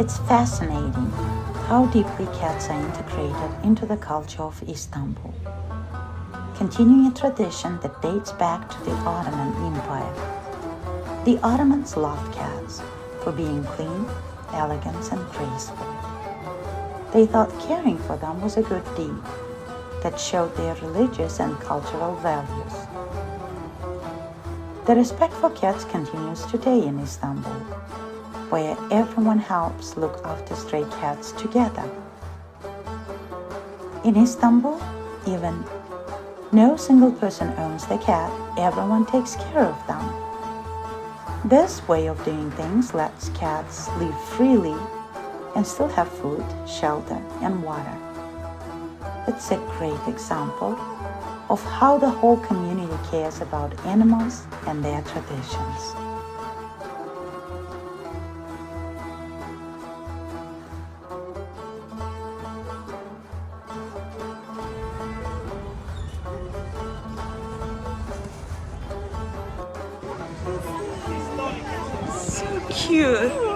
It's fascinating how deeply cats are integrated into the culture of Istanbul, continuing a tradition that dates back to the Ottoman Empire. The Ottomans loved cats for being clean, elegant, and graceful. They thought caring for them was a good deed that showed their religious and cultural values. The respect for cats continues today in Istanbul, where everyone helps look after stray cats together. In Istanbul, even no single person owns the cat, everyone takes care of them. This way of doing things lets cats live freely and still have food, shelter, and water. It's a great example of how the whole community cares about animals and their traditions. So cute.